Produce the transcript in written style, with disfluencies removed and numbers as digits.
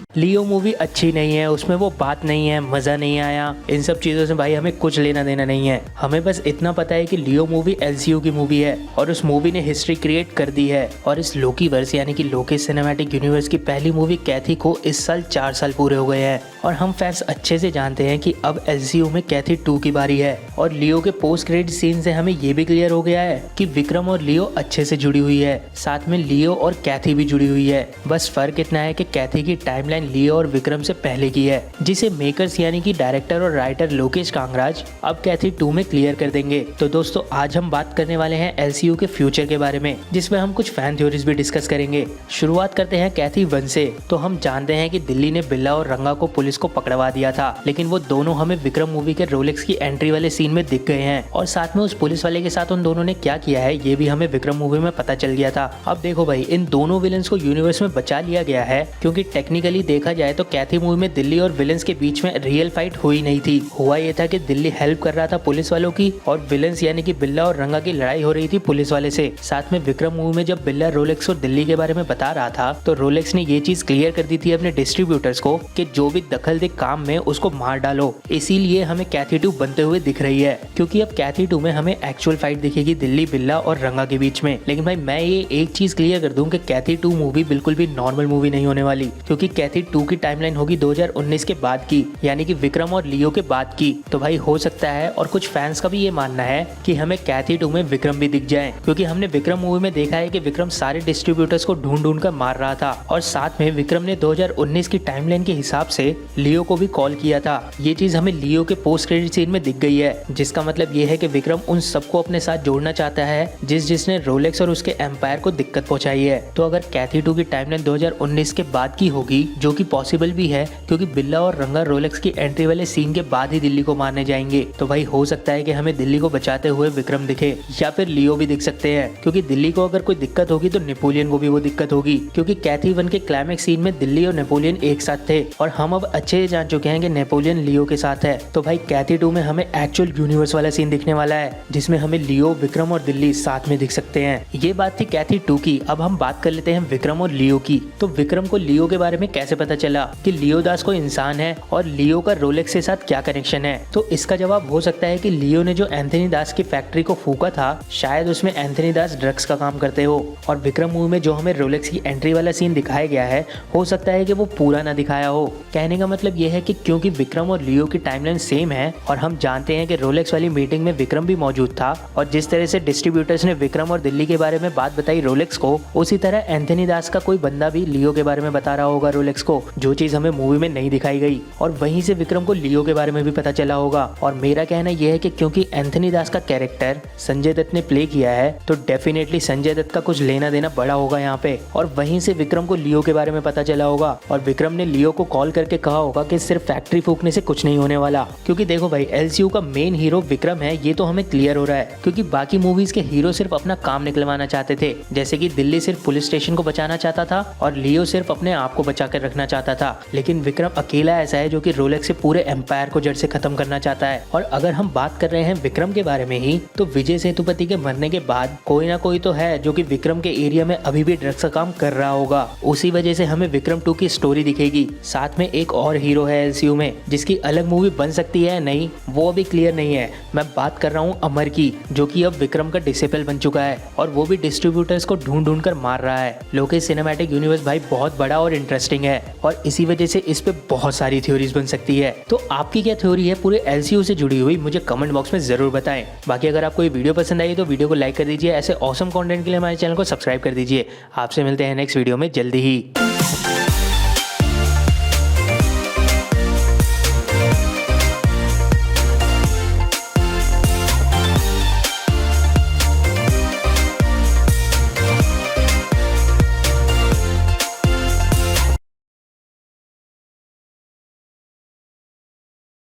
लियो movie अच्छी नहीं है, उसमें वो बात नहीं है, मज़ा नहीं आया, इन सब चीज़ों से भाई हमें कुछ लेना देना नहीं है। हमें बस इतना पता है कि लियो मूवी एलसीयू की मूवी है और उस मूवी ने हिस्ट्री क्रिएट कर दी है। और इस लोकी वर्स यानी कि लोकी सिनेमैटिक यूनिवर्स की पहली मूवी कैथी को इस साल 4 साल पूरे हो गए हैं और हम फैंस अच्छे से जानते हैं कि अब एलसीयू में कैथी 2 की बारी है। और लियो के पोस्ट क्रेडिट सीन से हमें ये भी क्लियर हो गया है कि विक्रम और लियो अच्छे से जुड़ी हुई है, साथ में लियो और कैथी भी जुड़ी हुई है। बस फर्क इतना है कि कैथी की टाइमलाइन लियो और विक्रम से पहले की है, जिसे मेकर्स यानी कि डायरेक्टर और राइटर लोकेश कांगराज अब कैथी 2 में क्लियर कर देंगे। तो दोस्तों आज हम बात करने वाले हैं एलसीयू के फ्यूचर के बारे में, जिसमें हम कुछ फैन थ्योरीज भी डिस्कस करेंगे। शुरुआत करते हैं कैथी 1 से। तो हम जानते हैं कि दिल्ली ने बिल्ला और रंगा को पुलिस को पकड़वा दिया था, लेकिन वो दोनों हमें विक्रम मूवी के रोलेक्स की एंट्री वाले सीन में दिख गए हैं और साथ में उस पुलिस वाले के साथ उन दोनों ने क्या किया है ये भी हमें विक्रम मूवी में पता चल गया था। अब देखो भाई, इन दोनों विलन्स को यूनिवर्स में बचा लिया गया है क्योंकि टेक्निकली देखा जाए तो कैथी मूवी में दिल्ली और विलन्स के बीच में रियल फाइट हुई नहीं थी। हुआ ये था कि दिल्ली हेल्प कर रहा था पुलिस वालों की और विलन्स यानी कि बिल्ला और रंगा की लड़ाई हो रही थी पुलिस वाले से। साथ में विक्रम मूवी में जब बिल्ला रोलेक्स को दिल्ली के बारे में बता रहा था तो रोलेक्स ने ये चीज क्लियर कर दी थी अपने डिस्ट्रीब्यूटर्स को कि जो भी दखल दे काम में उसको मार डालो। इसीलिए हमें कैथी 2 बनते हुए दिख रही है, क्योंकि अब कैथी 2 में हमें एक्चुअल फाइट दिखेगी दिल्ली, बिल्ला और रंगा के बीच में। लेकिन भाई मैं ये एक चीज क्लियर कर दूं कि कैथी 2 मूवी बिल्कुल भी नॉर्मल मूवी नहीं होने वाली, क्योंकि कैथी 2 की टाइमलाइन होगी 2019 के बाद की, यानी कि विक्रम और लियो के बाद की। तो भाई हो सकता है और कुछ फैंस का भी ये मानना है कि हमें कैथी 2 में विक्रम भी दिख जाए, क्योंकि हमने विक्रम मूवी में देखा है कि विक्रम सारे डिस्ट्रीब्यूटर्स को ढूंढ ढूंढ कर मार रहा था और साथ में विक्रम ने 2019 की टाइमलाइन के हिसाब से लियो को भी कॉल किया था। ये चीज हमें लियो के पोस्ट क्रेडिट सीन में दिख गई है, जिसका मतलब ये है कि विक्रम उन सबको अपने साथ जोड़ना चाहता है जिसने रोलेक्स और उसके एम्पायर को दिक्कत पहुंचाई है। तो अगर कैथी 2 की टाइमलाइन 2019 के बाद की होगी, जो कि पॉसिबल भी है क्योंकि बिल्ला और रंगा रोलेक्स की एंट्री वाले सीन के बाद ही दिल्ली को मारने जाएंगे, तो भाई हो सकता है कि हमें दिल्ली को बचाते हुए विक्रम दिखे या फिर लियो भी दिख सकते हैं। क्योंकि दिल्ली को अगर कोई दिक्कत होगी तो नेपोलियन को भी वो दिक्कत होगी, क्योंकि कैथी 1 के क्लाइमेक्स सीन में दिल्ली और नेपोलियन एक साथ थे और हम अब अच्छे से जान चुके हैं कि नेपोलियन लियो के साथ है। तो भाई कैथी 2 में हमें एक्चुअल यूनिवर्स वाला सीन दिखने वाला है, जिसमें हमें लियो, विक्रम और दिल्ली साथ में दिख सकते हैं। ये बात थी कैथी 2 की। अब हम बात कर लेते हैं विक्रम और लियो की। तो विक्रम को लियो के बारे में कैसे पता चला कि लियो दास कोई इंसान है और लियो का रोलेक्स के साथ क्या कनेक्शन है? तो इसका जवाब हो सकता है कि लियो ने जो एंथनी दास की फैक्ट्री को फूका था, शायद उसमें एंथनी दास ड्रग्स का काम करते हो। और विक्रम मूवी में जो हमें रोलेक्स की एंट्री वाला सीन दिखाया गया है, हो सकता है कि वो पूरा ना दिखाया हो। कहने का मतलब ये है कि क्योंकि विक्रम और लियो की टाइमलाइन सेम है और हम जानते हैं कि रोलेक्स वाली मीटिंग में विक्रम भी मौजूद था और जिस तरह से डिस्ट्रीब्यूटर्स ने विक्रम और दिल्ली के बारे में बात बताई रोलेक्स को, उसी तरह एंथनी दास का कोई बंदा भी लियो के बारे में बता रहा होगा रोलेक्स को, जो चीज हमें मूवी में नहीं दिखाई गई। और वहीं से विक्रम को लियो के बारे में भी पता चला होगा। और मेरा कहना यह है कि क्योंकि एंथनी दास का कैरेक्टर संजय दत्त ने प्ले किया है, तो डेफिनेटली संजय दत्त का कुछ लेना देना बड़ा होगा यहाँ पे। और वहीं से विक्रम को लियो के बारे में पता चला होगा और विक्रम ने लियो को कॉल करके कहा होगा कि सिर्फ फैक्ट्री फूकने से कुछ नहीं होने वाला। क्योंकि देखो भाई, एलसीयू का मेन हीरो विक्रम है, ये तो हमें क्लियर हो रहा है, क्योंकि बाकी मूवीज के हीरो सिर्फ अपना काम निकलवाना चाहते थे। जैसे कि दिल्ली सिर्फ पुलिस स्टेशन को बचाना चाहता था और लियो सिर्फ अपने आप को बचा कर रखना चाहता था। लेकिन विक्रम अकेला ऐसा है जो कि रोलेक्स से पूरे एम्पायर को जड़ से खत्म करना चाहता है। और अगर हम बात कर रहे हैं विक्रम के बारे में ही, तो विजय सेतुपति के मरने के बाद कोई ना कोई तो है जो कि विक्रम के एरिया में अभी भी ड्रग्स का काम कर रहा होगा। उसी वजह से हमें विक्रम 2 की स्टोरी दिखेगी। साथ में एक और हीरो है एलसीयू में जिसकी अलग मूवी बन सकती है, नहीं वो अभी क्लियर नहीं है। मैं बात कर रहा हूँ अमर की, जो कि अब विक्रम का डिसिपल बन चुका है और वो भी डिस्ट्रीब्यूटर्स को ढूंढ ढूंढ कर मार रहा है। लोकेश सिनेमैटिक यूनिवर्स भाई बहुत बड़ा और इंटरेस्टिंग है और इसी वजह से इस पे बहुत सारी थ्योरीज बन सकती है। तो आपकी क्या थ्योरी है पूरे एलसीयू से जुड़ी हुई, मुझे कमेंट बॉक्स में जरूर बताएं। बाकी अगर आपको ये वीडियो पसंद आई तो वीडियो को लाइक कर दीजिए। ऐसे ऑसम कंटेंट के लिए हमारे चैनल को सब्सक्राइब कर दीजिए। आपसे मिलते हैं नेक्स्ट वीडियो में जल्दी ही।